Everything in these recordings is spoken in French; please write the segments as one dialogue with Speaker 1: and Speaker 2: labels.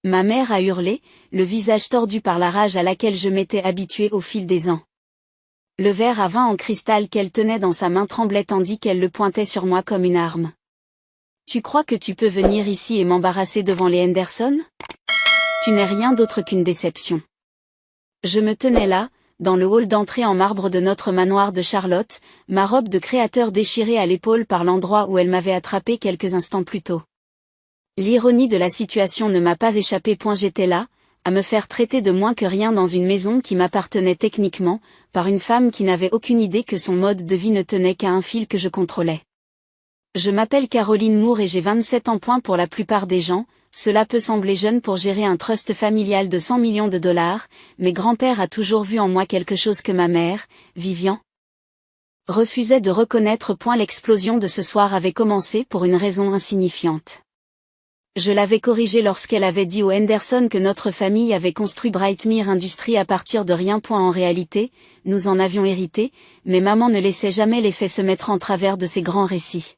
Speaker 1: Ma mère a hurlé, le visage tordu par la rage à laquelle je m'étais habituée au fil des ans. Le verre à vin en cristal qu'elle tenait dans sa main tremblait tandis qu'elle le pointait sur moi comme une arme. Tu crois que tu peux venir ici et m'embarrasser devant les Henderson? Tu n'es rien d'autre qu'une déception. Je me tenais là, dans le hall d'entrée en marbre de notre manoir de Charlotte, ma robe de créateur déchirée à l'épaule par l'endroit où elle m'avait attrapé quelques instants plus tôt. L'ironie de la situation ne m'a pas échappé. J'étais là, à me faire traiter de moins que rien dans une maison qui m'appartenait techniquement, par une femme qui n'avait aucune idée que son mode de vie ne tenait qu'à un fil que je contrôlais. Je m'appelle Caroline Moore et j'ai 27 ans. Pour la plupart des gens, cela peut sembler jeune pour gérer un trust familial de 100 millions de dollars, mais grand-père a toujours vu en moi quelque chose que ma mère, Vivian, refusait de reconnaître. L'explosion de ce soir avait commencé pour une raison insignifiante. Je l'avais corrigée lorsqu'elle avait dit aux Henderson que notre famille avait construit Brightmere Industries à partir de rien. En réalité, nous en avions hérité, mais maman ne laissait jamais les faits se mettre en travers de ces grands récits.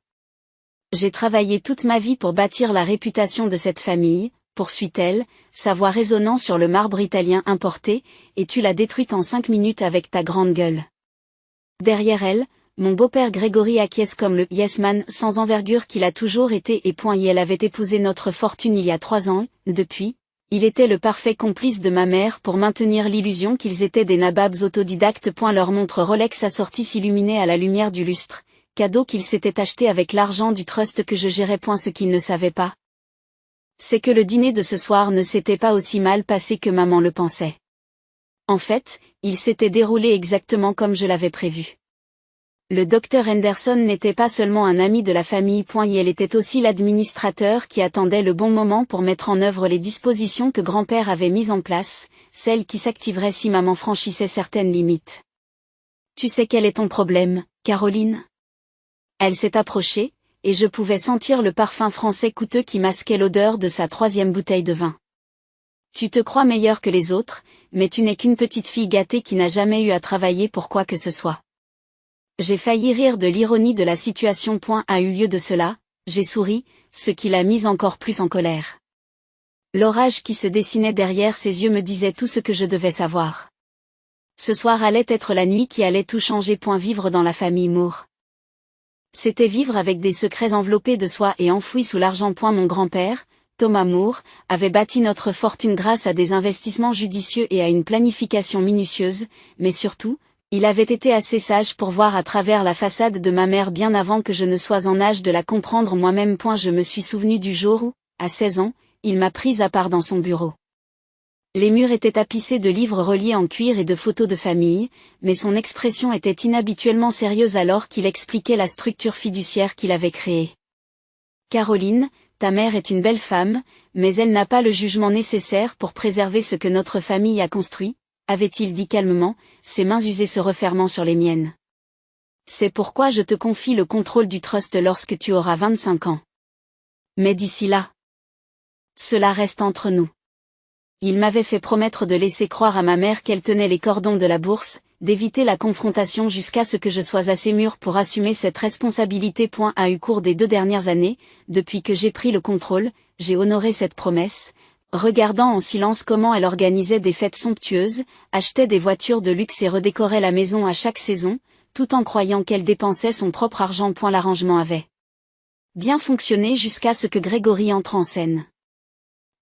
Speaker 1: J'ai travaillé toute ma vie pour bâtir la réputation de cette famille, poursuit-elle, sa voix résonnant sur le marbre italien importé, et tu l'as détruite en 5 minutes avec ta grande gueule. Derrière elle, mon beau-père Gregory acquiesce comme le « yes man » sans envergure qu'il a toujours été et elle avait épousé notre fortune il y a 3 ans, depuis, il était le parfait complice de ma mère pour maintenir l'illusion qu'ils étaient des nababs autodidactes. Leur montre Rolex assortie s'illuminait à la lumière du lustre, cadeau qu'il s'était acheté avec l'argent du trust que je gérais. Ce qu'il ne savait pas, c'est que le dîner de ce soir ne s'était pas aussi mal passé que maman le pensait. En fait, il s'était déroulé exactement comme je l'avais prévu. Le docteur Henderson n'était pas seulement un ami de la famille. Elle était aussi l'administrateur qui attendait le bon moment pour mettre en œuvre les dispositions que grand-père avait mises en place, celles qui s'activeraient si maman franchissait certaines limites. Tu sais quel est ton problème, Caroline? Elle s'est approchée, et je pouvais sentir le parfum français coûteux qui masquait l'odeur de sa 3e bouteille de vin. Tu te crois meilleure que les autres, mais tu n'es qu'une petite fille gâtée qui n'a jamais eu à travailler pour quoi que ce soit. J'ai failli rire de l'ironie de la situation. A eu lieu de cela, j'ai souri, ce qui l'a mise encore plus en colère. L'orage qui se dessinait derrière ses yeux me disait tout ce que je devais savoir. Ce soir allait être la nuit qui allait tout changer. Vivre dans la famille Moore, c'était vivre avec des secrets enveloppés de soie et enfouis sous l'argent. Mon grand-père, Thomas Moore, avait bâti notre fortune grâce à des investissements judicieux et à une planification minutieuse, mais surtout, il avait été assez sage pour voir à travers la façade de ma mère bien avant que je ne sois en âge de la comprendre moi-même. Je me suis souvenu du jour où, à 16 ans, il m'a prise à part dans son bureau. Les murs étaient tapissés de livres reliés en cuir et de photos de famille, mais son expression était inhabituellement sérieuse alors qu'il expliquait la structure fiduciaire qu'il avait créée. Caroline, ta mère est une belle femme, mais elle n'a pas le jugement nécessaire pour préserver ce que notre famille a construit, avait-il dit calmement, ses mains usées se refermant sur les miennes. C'est pourquoi je te confie le contrôle du trust lorsque tu auras 25 ans. Mais d'ici là, cela reste entre nous. Il m'avait fait promettre de laisser croire à ma mère qu'elle tenait les cordons de la bourse, d'éviter la confrontation jusqu'à ce que je sois assez mûre pour assumer cette responsabilité. A eu cours des 2 dernières années, depuis que j'ai pris le contrôle, j'ai honoré cette promesse, regardant en silence comment elle organisait des fêtes somptueuses, achetait des voitures de luxe et redécorait la maison à chaque saison, tout en croyant qu'elle dépensait son propre argent. L'arrangement avait bien fonctionné jusqu'à ce que Gregory entre en scène.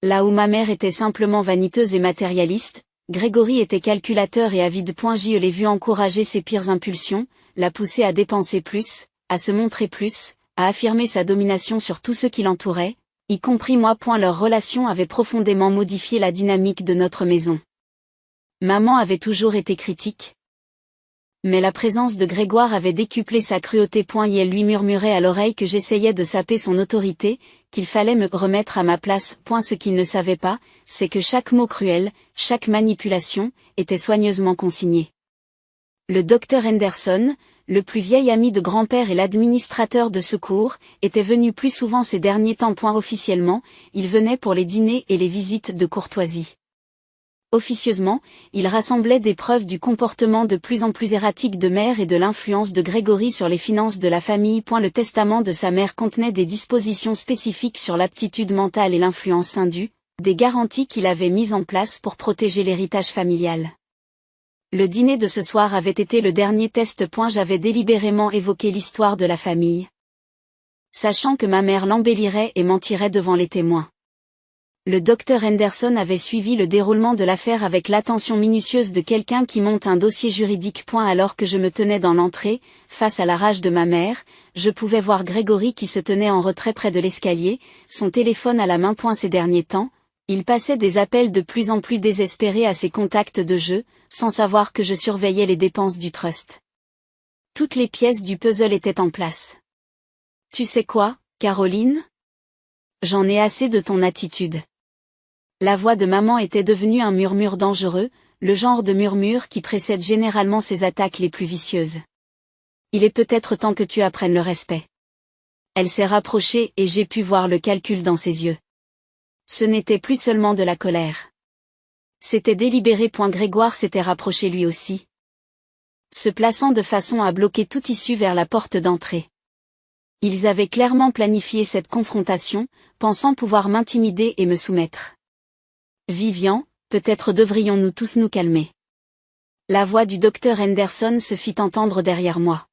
Speaker 1: Là où ma mère était simplement vaniteuse et matérialiste, Gregory était calculateur et avide. Je l'ai vu encourager ses pires impulsions, la pousser à dépenser plus, à se montrer plus, à affirmer sa domination sur tous ceux qui l'entouraient, y compris moi. Leur relation avait profondément modifié la dynamique de notre maison. Maman avait toujours été critique, mais la présence de Grégoire avait décuplé sa cruauté. Et elle lui murmurait à l'oreille que j'essayais de saper son autorité, qu'il fallait me remettre à ma place. Ce qu'il ne savait pas, c'est que chaque mot cruel, chaque manipulation, était soigneusement consigné. Le docteur Henderson, le plus vieil ami de grand-père et l'administrateur de secours, était venu plus souvent ces derniers temps. Officiellement, il venait pour les dîners et les visites de courtoisie. Officieusement, il rassemblait des preuves du comportement de plus en plus erratique de mère et de l'influence de Gregory sur les finances de la famille. Le testament de sa mère contenait des dispositions spécifiques sur l'aptitude mentale et l'influence indue, Des garanties qu'il avait mises en place pour protéger l'héritage familial. Le dîner de ce soir avait été le dernier test. J'avais délibérément évoqué l'histoire de la famille, sachant que ma mère l'embellirait et mentirait devant les témoins. Le docteur Henderson avait suivi le déroulement de l'affaire avec l'attention minutieuse de quelqu'un qui monte un dossier juridique. Alors que je me tenais dans l'entrée, face à la rage de ma mère, je pouvais voir Grégory qui se tenait en retrait près de l'escalier, son téléphone à la main. Ces derniers temps, il passait des appels de plus en plus désespérés à ses contacts de jeu, sans savoir que je surveillais les dépenses du trust. Toutes les pièces du puzzle étaient en place. Tu sais quoi, Caroline? J'en ai assez de ton attitude. La voix de maman était devenue un murmure dangereux, le genre de murmure qui précède généralement ses attaques les plus vicieuses. Il est peut-être temps que tu apprennes le respect. Elle s'est rapprochée et j'ai pu voir le calcul dans ses yeux. Ce n'était plus seulement de la colère. C'était délibéré. Grégoire s'était rapproché lui aussi, se plaçant de façon à bloquer toute issue vers la porte d'entrée. Ils avaient clairement planifié cette confrontation, pensant pouvoir m'intimider et me soumettre. Vivian, peut-être devrions-nous tous nous calmer. La voix du docteur Henderson se fit entendre derrière moi.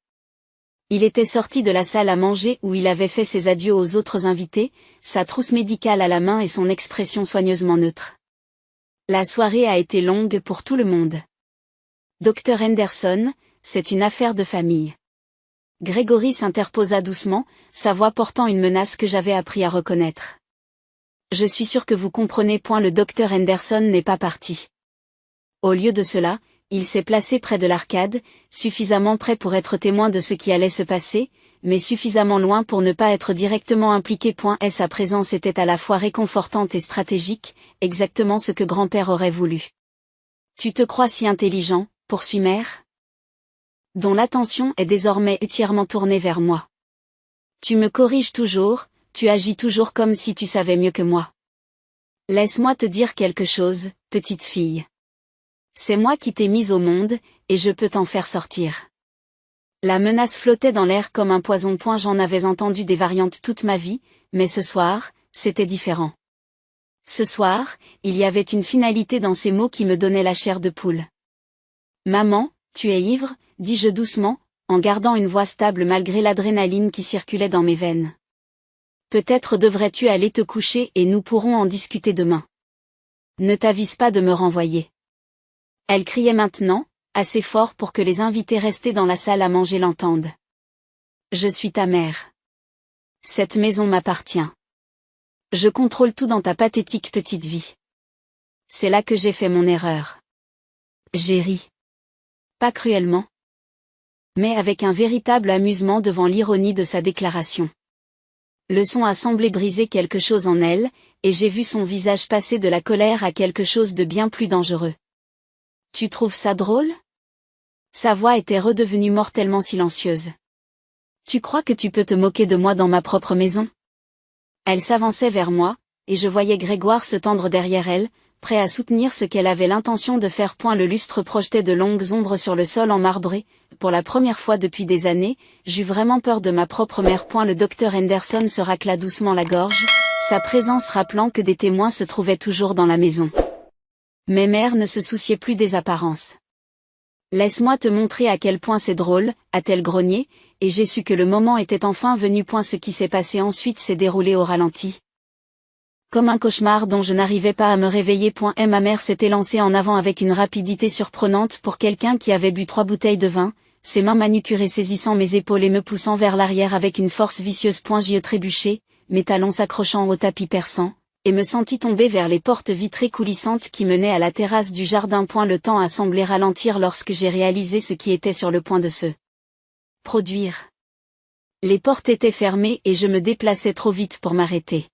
Speaker 1: Il était sorti de la salle à manger où il avait fait ses adieux aux autres invités, sa trousse médicale à la main et son expression soigneusement neutre. La soirée a été longue pour tout le monde. Docteur Henderson, c'est une affaire de famille. Grégory s'interposa doucement, sa voix portant une menace que j'avais appris à reconnaître. Je suis sûr que vous comprenez. Le docteur Henderson n'est pas parti. Au lieu de cela, il s'est placé près de l'arcade, suffisamment près pour être témoin de ce qui allait se passer, mais suffisamment loin pour ne pas être directement impliqué. Sa présence était à la fois réconfortante et stratégique, exactement ce que grand-père aurait voulu. Tu te crois si intelligent, poursuit mère, dont l'attention est désormais entièrement tournée vers moi. Tu me corriges toujours, tu agis toujours comme si tu savais mieux que moi. Laisse-moi te dire quelque chose, petite fille. C'est moi qui t'ai mise au monde, et je peux t'en faire sortir. La menace flottait dans l'air comme un poison. J'en avais entendu des variantes toute ma vie, mais ce soir, c'était différent. Ce soir, il y avait une finalité dans ces mots qui me donnaient la chair de poule. Maman, tu es ivre, dis-je doucement, en gardant une voix stable malgré l'adrénaline qui circulait dans mes veines. Peut-être devrais-tu aller te coucher et nous pourrons en discuter demain. Ne t'avise pas de me renvoyer. Elle criait maintenant, assez fort pour que les invités restés dans la salle à manger l'entendent. Je suis ta mère. Cette maison m'appartient. Je contrôle tout dans ta pathétique petite vie. C'est là que j'ai fait mon erreur. J'ai ri. Pas cruellement, mais avec un véritable amusement devant l'ironie de sa déclaration. Le son a semblé briser quelque chose en elle, et j'ai vu son visage passer de la colère à quelque chose de bien plus dangereux. Tu trouves ça drôle? Sa voix était redevenue mortellement silencieuse. Tu crois que tu peux te moquer de moi dans ma propre maison? Elle s'avançait vers moi, et je voyais Grégoire se tendre derrière elle, prêt à soutenir ce qu'elle avait l'intention de faire. Le lustre projetait de longues ombres sur le sol en marbré. Pour la première fois depuis des années, j'eus vraiment peur de ma propre mère. Le docteur Henderson se racla doucement la gorge, sa présence rappelant que des témoins se trouvaient toujours dans la maison. Mais mère ne se souciait plus des apparences. Laisse-moi te montrer à quel point c'est drôle, a-t-elle grogné, et j'ai su que le moment était enfin venu. Ce qui s'est passé ensuite s'est déroulé au ralenti. Comme un cauchemar dont je n'arrivais pas à me réveiller. Et ma mère s'était lancée en avant avec une rapidité surprenante pour quelqu'un qui avait bu 3 bouteilles de vin, ses mains manucurées saisissant mes épaules et me poussant vers l'arrière avec une force vicieuse. J'y trébuchai, mes talons s'accrochant au tapis perçant, et me sentis tomber vers les portes vitrées coulissantes qui menaient à la terrasse du jardin. Le temps a semblé ralentir lorsque j'ai réalisé ce qui était sur le point de se produire. Les portes étaient fermées et je me déplaçais trop vite pour m'arrêter.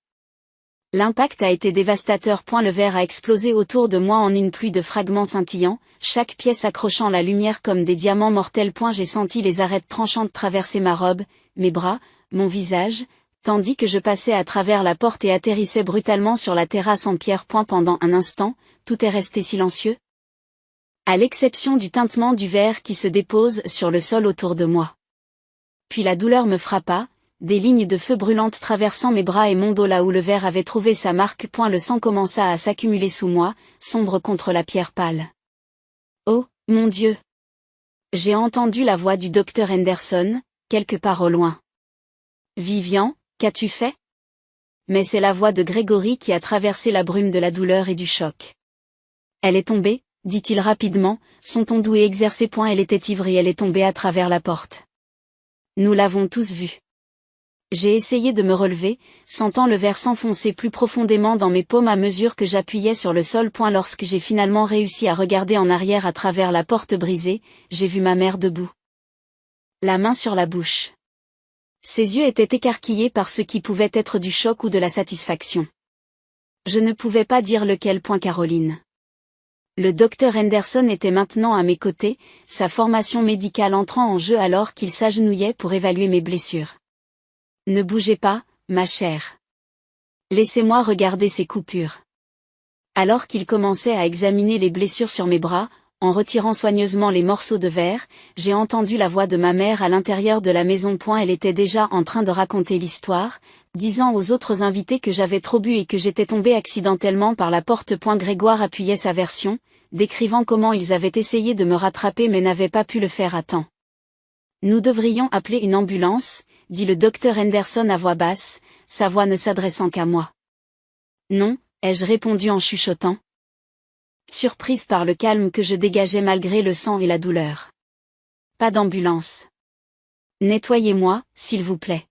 Speaker 1: L'impact a été dévastateur. Le verre a explosé autour de moi en une pluie de fragments scintillants, chaque pièce accrochant la lumière comme des diamants mortels. J'ai senti les arêtes tranchantes traverser ma robe, mes bras, mon visage, tandis que je passais à travers la porte et atterrissais brutalement sur la terrasse en pierre. Pendant un instant, tout est resté silencieux, à l'exception du tintement du verre qui se dépose sur le sol autour de moi. Puis la douleur me frappa, des lignes de feu brûlantes traversant mes bras et mon dos là où le verre avait trouvé sa marque. Le sang commença à s'accumuler sous moi, sombre contre la pierre pâle. Oh, mon Dieu! J'ai entendu la voix du docteur Henderson, quelque part au loin. Vivian, qu'as-tu fait? Mais c'est la voix de Grégory qui a traversé la brume de la douleur et du choc. Elle est tombée, dit-il rapidement, son ton doux et exercé. Elle était ivre et elle est tombée à travers la porte. Nous l'avons tous vue. J'ai essayé de me relever, sentant le verre s'enfoncer plus profondément dans mes paumes à mesure que j'appuyais sur le sol. Lorsque j'ai finalement réussi à regarder en arrière à travers la porte brisée, j'ai vu ma mère debout. La main sur la bouche. Ses yeux étaient écarquillés par ce qui pouvait être du choc ou de la satisfaction. Je ne pouvais pas dire lequel. Caroline. Le docteur Henderson était maintenant à mes côtés, sa formation médicale entrant en jeu alors qu'il s'agenouillait pour évaluer mes blessures. Ne bougez pas, ma chère. Laissez-moi regarder ces coupures. Alors qu'il commençait à examiner les blessures sur mes bras, en retirant soigneusement les morceaux de verre, j'ai entendu la voix de ma mère à l'intérieur de la maison. Elle était déjà en train de raconter l'histoire, disant aux autres invités que j'avais trop bu et que j'étais tombée accidentellement par la porte. Grégoire appuyait sa version, décrivant comment ils avaient essayé de me rattraper mais n'avaient pas pu le faire à temps. Nous devrions appeler une ambulance, dit le docteur Henderson à voix basse, sa voix ne s'adressant qu'à moi. Non, ai-je répondu en chuchotant. Surprise par le calme que je dégageais malgré le sang et la douleur. Pas d'ambulance. Nettoyez-moi, s'il vous plaît.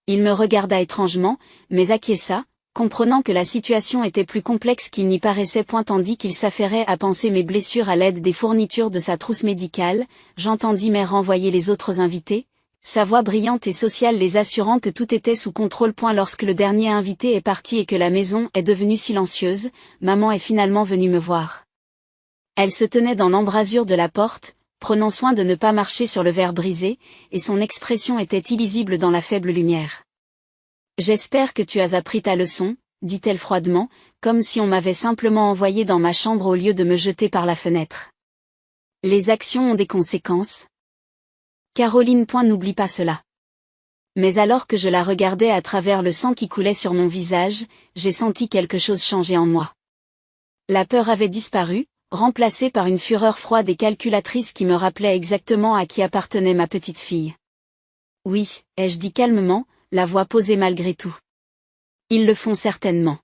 Speaker 1: Il me regarda étrangement, mais acquiesça, comprenant que la situation était plus complexe qu'il n'y paraissait. Tandis qu'il s'affairait à panser mes blessures à l'aide des fournitures de sa trousse médicale, j'entendis mère renvoyer les autres invités, sa voix brillante et sociale les assurant que tout était sous contrôle. Lorsque le dernier invité est parti et que la maison est devenue silencieuse, maman est finalement venue me voir. Elle se tenait dans l'embrasure de la porte, prenant soin de ne pas marcher sur le verre brisé, et son expression était illisible dans la faible lumière. J'espère que tu as appris ta leçon, dit-elle froidement, comme si on m'avait simplement envoyé dans ma chambre au lieu de me jeter par la fenêtre. Les actions ont des conséquences. Caroline. N'oublie pas cela. Mais alors que je la regardais à travers le sang qui coulait sur mon visage, j'ai senti quelque chose changer en moi. La peur avait disparu, remplacée par une fureur froide et calculatrice qui me rappelait exactement à qui appartenait ma petite fille. Oui, ai-je dit calmement, la voix posée malgré tout. Ils le font certainement.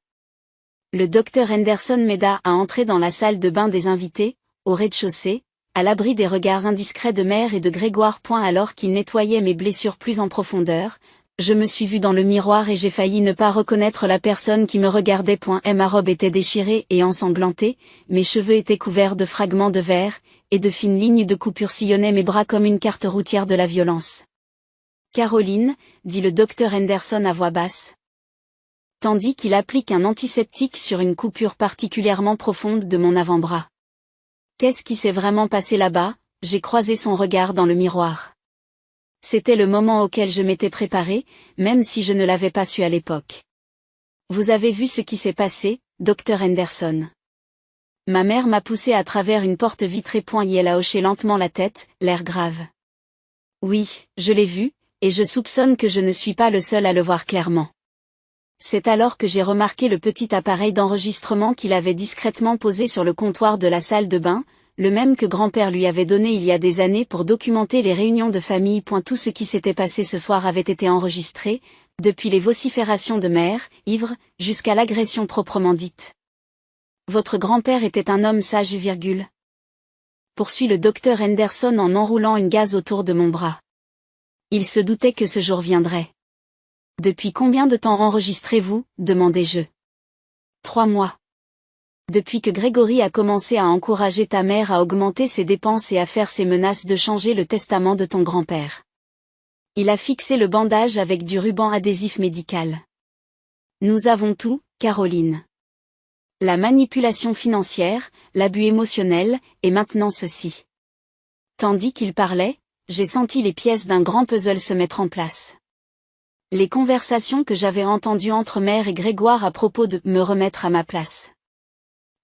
Speaker 1: Le docteur Henderson m'aida à entrer dans la salle de bain des invités, au rez-de-chaussée, à l'abri des regards indiscrets de mère et de Grégoire. Alors qu'il nettoyait mes blessures plus en profondeur, je me suis vue dans le miroir et j'ai failli ne pas reconnaître la personne qui me regardait. Ma robe était déchirée et ensanglantée, mes cheveux étaient couverts de fragments de verre, et de fines lignes de coupure sillonnaient mes bras comme une carte routière de la violence. Caroline, dit le docteur Henderson à voix basse. Tandis qu'il applique un antiseptique sur une coupure particulièrement profonde de mon avant-bras. Qu'est-ce qui s'est vraiment passé là-bas? J'ai croisé son regard dans le miroir. C'était le moment auquel je m'étais préparée, même si je ne l'avais pas su à l'époque. Vous avez vu ce qui s'est passé, docteur Henderson? Ma mère m'a poussée à travers une porte vitrée. Et elle a hoché lentement la tête, l'air grave. Oui, je l'ai vu, et je soupçonne que je ne suis pas le seul à le voir clairement. C'est alors que j'ai remarqué le petit appareil d'enregistrement qu'il avait discrètement posé sur le comptoir de la salle de bain, le même que grand-père lui avait donné il y a des années pour documenter les réunions de famille. Tout ce qui s'était passé ce soir avait été enregistré, depuis les vociférations de mère, ivre, jusqu'à l'agression proprement dite. Votre grand-père était un homme sage, poursuit le docteur Henderson en enroulant une gaze autour de mon bras. Il se doutait que ce jour viendrait. Depuis combien de temps enregistrez-vous, demandai-je. 3 mois. Depuis que Grégory a commencé à encourager ta mère à augmenter ses dépenses et à faire ses menaces de changer le testament de ton grand-père. Il a fixé le bandage avec du ruban adhésif médical. Nous avons tout, Caroline. La manipulation financière, l'abus émotionnel, et maintenant ceci. Tandis qu'il parlait, j'ai senti les pièces d'un grand puzzle se mettre en place. Les conversations que j'avais entendues entre mère et Grégoire à propos de me remettre à ma place.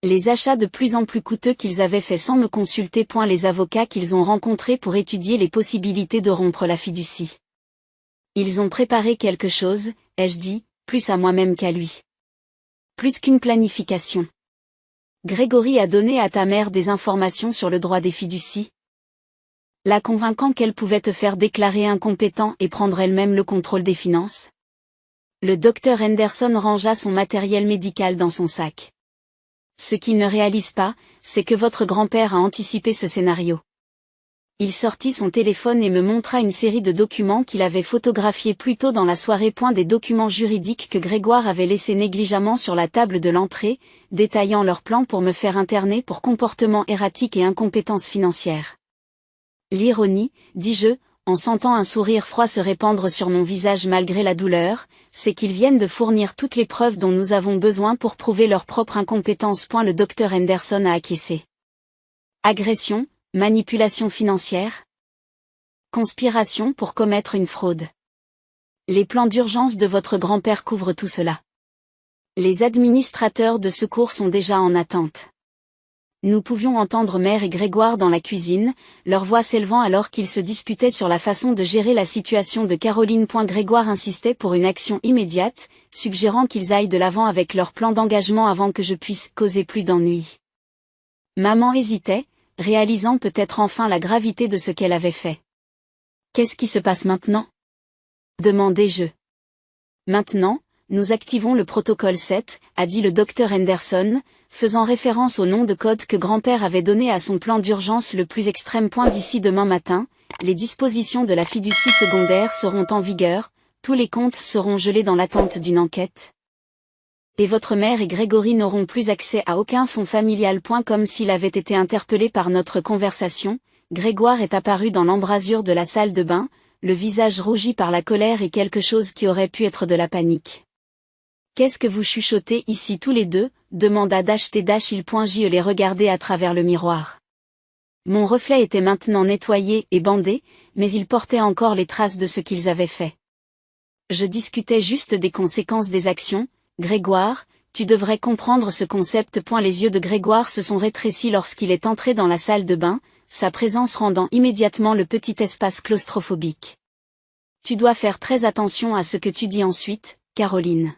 Speaker 1: Les achats de plus en plus coûteux qu'ils avaient faits sans me consulter. Les avocats qu'ils ont rencontrés pour étudier les possibilités de rompre la fiducie. Ils ont préparé quelque chose, ai-je dit, plus à moi-même qu'à lui. Plus qu'une planification. Grégory a donné à ta mère des informations sur le droit des fiducies, la convainquant qu'elle pouvait te faire déclarer incompétent et prendre elle-même le contrôle des finances. Le docteur Henderson rangea son matériel médical dans son sac. Ce qu'il ne réalise pas, c'est que votre grand-père a anticipé ce scénario. Il sortit son téléphone et me montra une série de documents qu'il avait photographiés plus tôt dans la soirée. Des documents juridiques que Grégoire avait laissés négligemment sur la table de l'entrée, détaillant leur plan pour me faire interner pour comportement erratique et incompétence financière. L'ironie, dis-je, en sentant un sourire froid se répandre sur mon visage malgré la douleur, c'est qu'ils viennent de fournir toutes les preuves dont nous avons besoin pour prouver leur propre incompétence. Le docteur Henderson a acquiescé. Agression, manipulation financière, conspiration pour commettre une fraude. Les plans d'urgence de votre grand-père couvrent tout cela. Les administrateurs de secours sont déjà en attente. Nous pouvions entendre Mère et Grégoire dans la cuisine, leur voix s'élevant alors qu'ils se disputaient sur la façon de gérer la situation de Caroline. Grégoire insistait pour une action immédiate, suggérant qu'ils aillent de l'avant avec leur plan d'engagement avant que je puisse causer plus d'ennuis. Maman hésitait, réalisant peut-être enfin la gravité de ce qu'elle avait fait. Qu'est-ce qui se passe maintenant? Demandai-je. Maintenant, nous activons le protocole 7, a dit le docteur Henderson, faisant référence au nom de code que grand-père avait donné à son plan d'urgence le plus extrême. D'ici demain matin, les dispositions de la fiducie secondaire seront en vigueur, tous les comptes seront gelés dans l'attente d'une enquête. Et votre mère et Grégory n'auront plus accès à aucun fonds familial. Comme s'il avait été interpellé par notre conversation, Grégoire est apparu dans l'embrasure de la salle de bain, le visage rougi par la colère et quelque chose qui aurait pu être de la panique. Qu'est-ce que vous chuchotez ici tous les deux? Demanda il les regardait à travers le miroir. Mon reflet était maintenant nettoyé et bandé, mais il portait encore les traces de ce qu'ils avaient fait. Je discutais juste des conséquences des actions. Grégoire, tu devrais comprendre ce concept. Les yeux de Grégoire se sont rétrécis lorsqu'il est entré dans la salle de bain, sa présence rendant immédiatement le petit espace claustrophobique. Tu dois faire très attention à ce que tu dis ensuite, Caroline.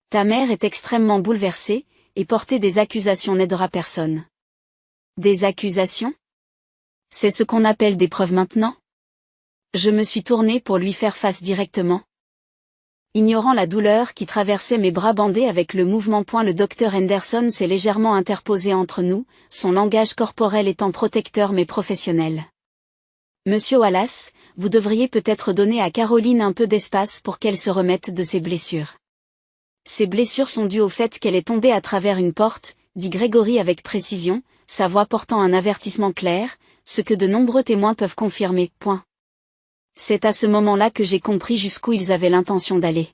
Speaker 1: Ta mère est extrêmement bouleversée, et porter des accusations n'aidera personne. Des accusations? C'est ce qu'on appelle des preuves maintenant? Je me suis tournée pour lui faire face directement. Ignorant la douleur qui traversait mes bras bandés avec le mouvement. Le docteur Henderson s'est légèrement interposé entre nous, son langage corporel étant protecteur mais professionnel. Monsieur Wallace, vous devriez peut-être donner à Caroline un peu d'espace pour qu'elle se remette de ses blessures. Ces blessures sont dues au fait qu'elle est tombée à travers une porte, dit Grégory avec précision, sa voix portant un avertissement clair, ce que de nombreux témoins peuvent confirmer. C'est à ce moment-là que j'ai compris jusqu'où ils avaient l'intention d'aller.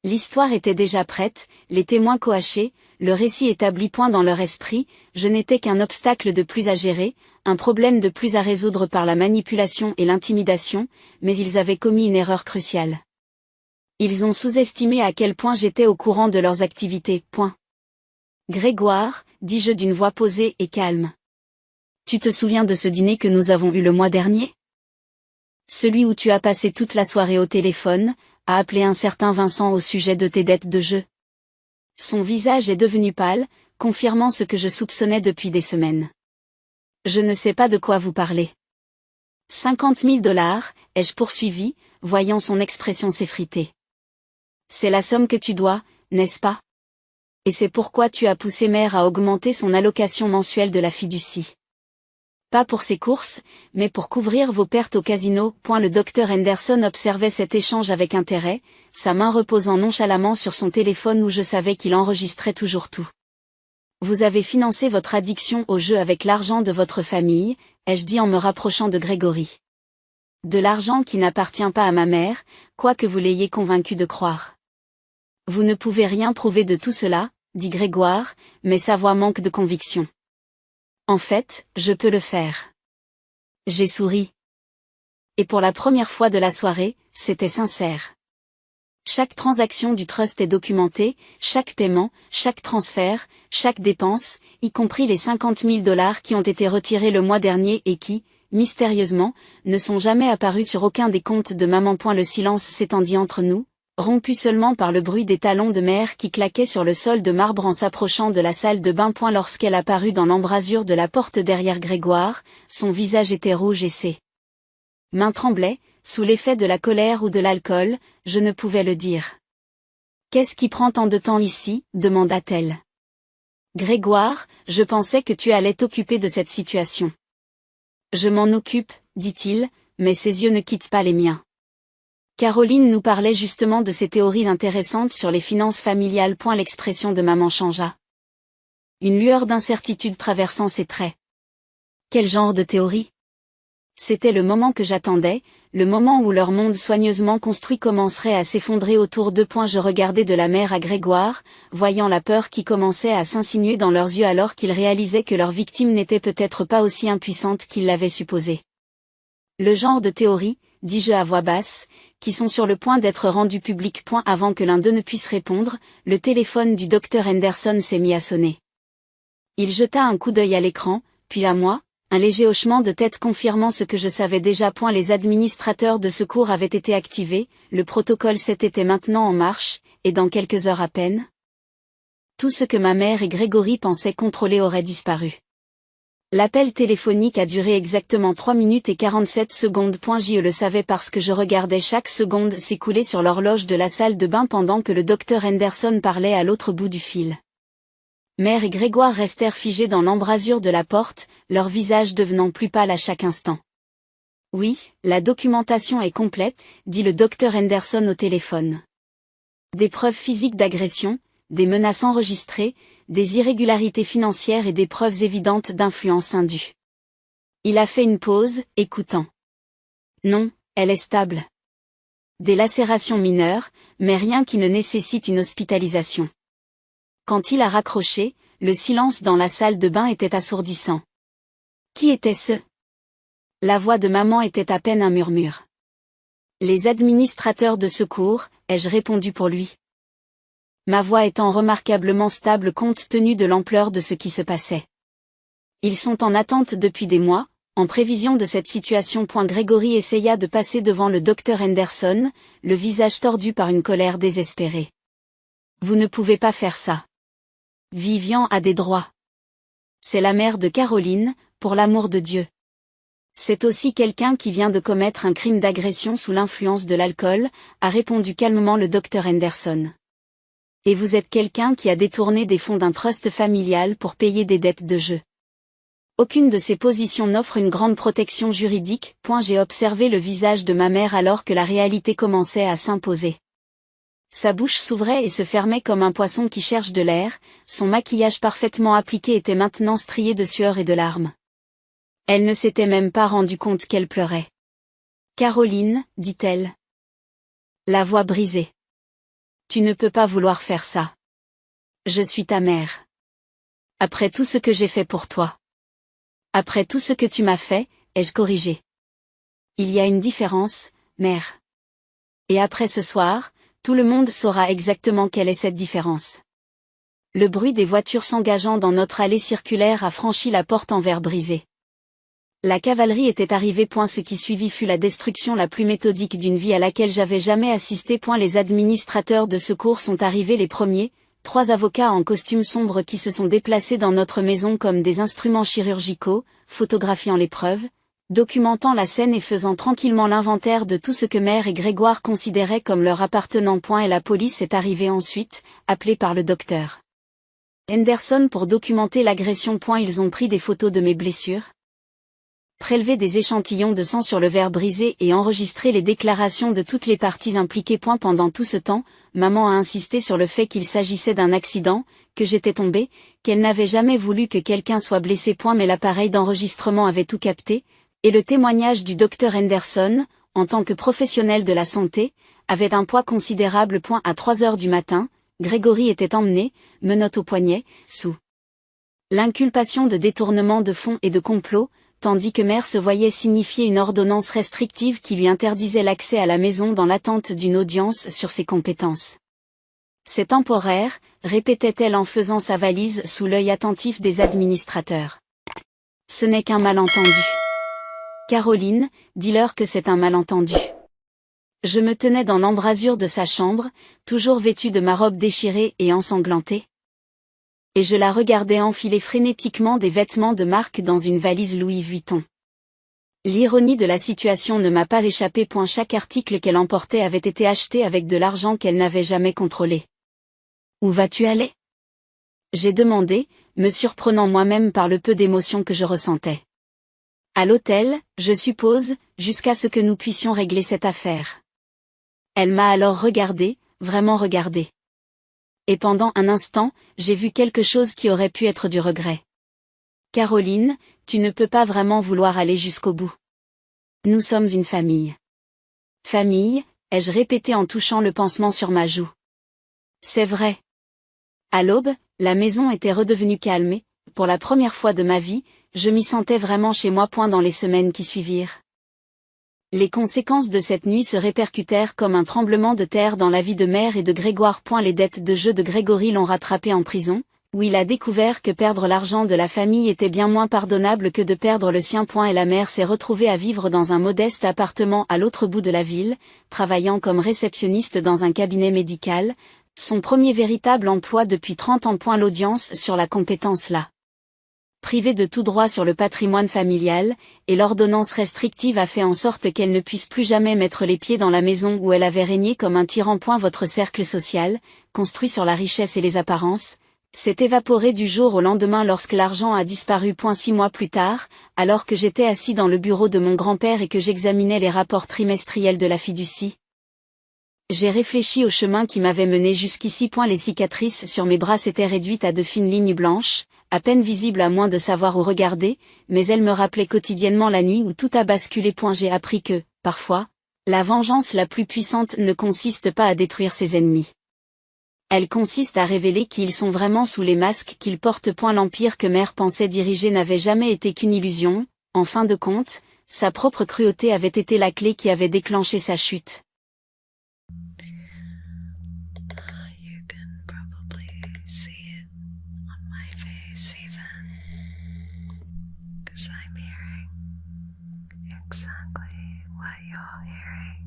Speaker 1: L'histoire était déjà prête, les témoins coachés, le récit établi. Dans leur esprit, je n'étais qu'un obstacle de plus à gérer, un problème de plus à résoudre par la manipulation et l'intimidation, mais ils avaient commis une erreur cruciale. Ils ont sous-estimé à quel point j'étais au courant de leurs activités. Grégoire, dis-je d'une voix posée et calme. Tu te souviens de ce dîner que nous avons eu le mois dernier? Celui où tu as passé toute la soirée au téléphone, à appeler un certain Vincent au sujet de tes dettes de jeu. Son visage est devenu pâle, confirmant ce que je soupçonnais depuis des semaines. Je ne sais pas de quoi vous parlez. 50 000 $, ai-je poursuivi, voyant son expression s'effriter. C'est la somme que tu dois, n'est-ce pas? Et c'est pourquoi tu as poussé mère à augmenter son allocation mensuelle de la fiducie. Pas pour ses courses, mais pour couvrir vos pertes au casino. Le docteur Henderson observait cet échange avec intérêt, sa main reposant nonchalamment sur son téléphone où je savais qu'il enregistrait toujours tout. Vous avez financé votre addiction au jeu avec l'argent de votre famille, ai-je dit en me rapprochant de Grégory. De l'argent qui n'appartient pas à ma mère, quoi que vous l'ayez convaincu de croire. Vous ne pouvez rien prouver de tout cela, dit Grégoire, mais sa voix manque de conviction. En fait, je peux le faire. J'ai souri. Et pour la première fois de la soirée, c'était sincère. Chaque transaction du trust est documentée, chaque paiement, chaque transfert, chaque dépense, y compris les 50 000 $ qui ont été retirés le mois dernier et qui, mystérieusement, ne sont jamais apparus sur aucun des comptes de maman. Le silence s'étendit entre nous, rompu seulement par le bruit des talons de mère qui claquaient sur le sol de marbre en s'approchant de la salle de bain. Lorsqu'elle apparut dans l'embrasure de la porte derrière Grégoire, son visage était rouge et ses mains tremblaient, sous l'effet de la colère ou de l'alcool, je ne pouvais le dire. « Qu'est-ce qui prend tant de temps ici ?» demanda-t-elle. « Grégoire, je pensais que tu allais t'occuper de cette situation. »« Je m'en occupe, dit-il, mais ses yeux ne quittent pas les miens. » Caroline nous parlait justement de ces théories intéressantes sur les finances familiales. L'expression de maman changea. Une lueur d'incertitude traversant ses traits. Quel genre de théorie ? C'était le moment que j'attendais, le moment où leur monde soigneusement construit commencerait à s'effondrer autour d'eux. Je regardais de la mère à Grégoire, voyant la peur qui commençait à s'insinuer dans leurs yeux alors qu'ils réalisaient que leur victime n'était peut-être pas aussi impuissante qu'ils l'avaient supposé. Le genre de théorie, dis-je à voix basse, qui sont sur le point d'être rendues publiques. Avant que l'un d'eux ne puisse répondre, le téléphone du docteur Henderson s'est mis à sonner. Il jeta un coup d'œil à l'écran, puis à moi, un léger hochement de tête confirmant ce que je savais déjà. Les administrateurs de secours avaient été activés, le protocole 7 était maintenant en marche, et dans quelques heures à peine, tout ce que ma mère et Grégory pensaient contrôler aurait disparu. L'appel téléphonique a duré exactement 3 minutes et 47 secondes. Je le savais parce que je regardais chaque seconde s'écouler sur l'horloge de la salle de bain pendant que le docteur Henderson parlait à l'autre bout du fil. Mère et Grégoire restèrent figés dans l'embrasure de la porte, leur visage devenant plus pâle à chaque instant. « Oui, la documentation est complète, » dit le docteur Henderson au téléphone. Des preuves physiques d'agression, des menaces enregistrées, des irrégularités financières et des preuves évidentes d'influence indue. Il a fait une pause, écoutant. « Non, elle est stable. Des lacérations mineures, mais rien qui ne nécessite une hospitalisation. » Quand il a raccroché, le silence dans la salle de bain était assourdissant. Qui était-ce ? La voix de maman était à peine un murmure. Les administrateurs de secours, ai-je répondu pour lui. Ma voix étant remarquablement stable compte tenu de l'ampleur de ce qui se passait. Ils sont en attente depuis des mois, en prévision de cette situation. Grégory essaya de passer devant le docteur Henderson, le visage tordu par une colère désespérée. Vous ne pouvez pas faire ça. Vivian a des droits. C'est la mère de Caroline, pour l'amour de Dieu. C'est aussi quelqu'un qui vient de commettre un crime d'agression sous l'influence de l'alcool, a répondu calmement le docteur Henderson. Et vous êtes quelqu'un qui a détourné des fonds d'un trust familial pour payer des dettes de jeu. Aucune de ces positions n'offre une grande protection juridique. J'ai observé le visage de ma mère alors que la réalité commençait à s'imposer. Sa bouche s'ouvrait et se fermait comme un poisson qui cherche de l'air, son maquillage parfaitement appliqué était maintenant strié de sueur et de larmes. Elle ne s'était même pas rendu compte qu'elle pleurait. « Caroline, dit-elle. » La voix brisée. « Tu ne peux pas vouloir faire ça. Je suis ta mère. Après tout ce que j'ai fait pour toi. Après tout ce que tu m'as fait, ai-je corrigé. Il y a une différence, mère. Et après ce soir, tout le monde saura exactement quelle est cette différence. » Le bruit des voitures s'engageant dans notre allée circulaire a franchi la porte en verre brisé. La cavalerie était arrivée. Ce qui suivit fut la destruction la plus méthodique d'une vie à laquelle j'avais jamais assisté. Les administrateurs de secours sont arrivés les premiers, 3 avocats en costume sombre qui se sont déplacés dans notre maison comme des instruments chirurgicaux, photographiant les preuves, documentant la scène et faisant tranquillement l'inventaire de tout ce que mère et Grégoire considéraient comme leur appartenant. Et la police est arrivée ensuite, appelée par le docteur Henderson pour documenter l'agression. Ils ont pris des photos de mes blessures, prélevé des échantillons de sang sur le verre brisé et enregistré les déclarations de toutes les parties impliquées. Pendant tout ce temps, maman a insisté sur le fait qu'il s'agissait d'un accident, que j'étais tombée, qu'elle n'avait jamais voulu que quelqu'un soit blessé. Mais l'appareil d'enregistrement avait tout capté, et le témoignage du docteur Henderson, en tant que professionnel de la santé, avait un poids considérable. À 3 heures du matin, Grégory était emmené, menottes au poignet, sous l'inculpation de détournement de fonds et de complot, tandis que mère se voyait signifier une ordonnance restrictive qui lui interdisait l'accès à la maison dans l'attente d'une audience sur ses compétences. C'est temporaire, répétait-elle en faisant sa valise sous l'œil attentif des administrateurs. Ce n'est qu'un malentendu. Caroline, dis-leur que c'est un malentendu. Je me tenais dans l'embrasure de sa chambre, toujours vêtue de ma robe déchirée et ensanglantée. Et je la regardais enfiler frénétiquement des vêtements de marque dans une valise Louis Vuitton. L'ironie de la situation ne m'a pas échappé. Chaque article qu'elle emportait avait été acheté avec de l'argent qu'elle n'avait jamais contrôlé. Où vas-tu aller? J'ai demandé, me surprenant moi-même par le peu d'émotion que je ressentais. À l'hôtel, je suppose, jusqu'à ce que nous puissions régler cette affaire. Elle m'a alors regardé, vraiment regardé. Et pendant un instant, j'ai vu quelque chose qui aurait pu être du regret. Caroline, tu ne peux pas vraiment vouloir aller jusqu'au bout. Nous sommes une famille. Famille, ai-je répété en touchant le pansement sur ma joue. C'est vrai. À l'aube, la maison était redevenue calme et, pour la première fois de ma vie, je m'y sentais vraiment chez moi. Dans les semaines qui suivirent. Les conséquences de cette nuit se répercutèrent comme un tremblement de terre dans la vie de mère et de Grégoire. Les dettes de jeu de Grégory l'ont rattrapé en prison, où il a découvert que perdre l'argent de la famille était bien moins pardonnable que de perdre le sien. Et la mère s'est retrouvée à vivre dans un modeste appartement à l'autre bout de la ville, travaillant comme réceptionniste dans un cabinet médical, son premier véritable emploi depuis 30 ans. L'audience sur la compétence là. Privée de tout droit sur le patrimoine familial, et l'ordonnance restrictive a fait en sorte qu'elle ne puisse plus jamais mettre les pieds dans la maison où elle avait régné comme un tyran. Votre cercle social, construit sur la richesse et les apparences, s'est évaporé du jour au lendemain lorsque l'argent a disparu. 6 mois plus tard, alors que j'étais assis dans le bureau de mon grand-père et que j'examinais les rapports trimestriels de la fiducie. J'ai réfléchi au chemin qui m'avait mené jusqu'ici. Les cicatrices sur mes bras s'étaient réduites à de fines lignes blanches, à peine visibles à moins de savoir où regarder, mais elles me rappelaient quotidiennement la nuit où tout a basculé. J'ai appris que, parfois, la vengeance la plus puissante ne consiste pas à détruire ses ennemis. Elle consiste à révéler qui ils sont vraiment sous les masques qu'ils portent. L'empire que mère pensait diriger n'avait jamais été qu'une illusion. En fin de compte, sa propre cruauté avait été la clé qui avait déclenché sa chute.
Speaker 2: You can probably see it on my face even, 'cause I'm hearing exactly what you're hearing.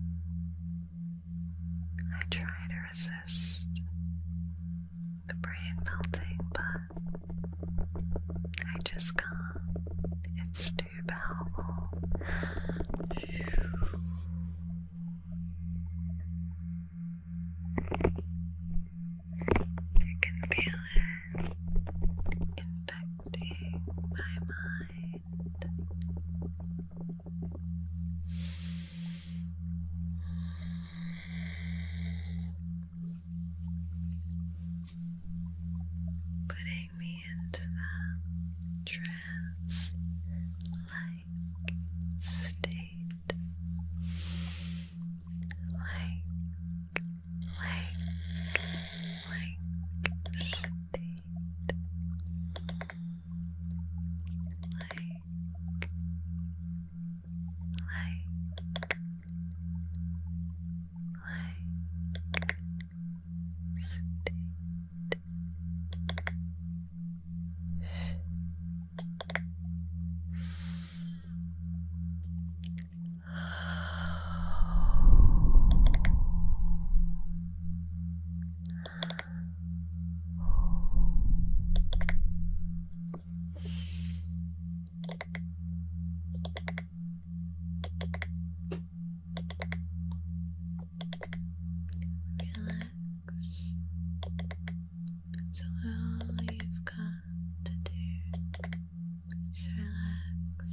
Speaker 2: I try to resist the brain melting, but I just can't. It's too powerful. I can feel it infecting my mind. Putting me into that trance-like state. Like state. Relax. So all you've got to do is relax.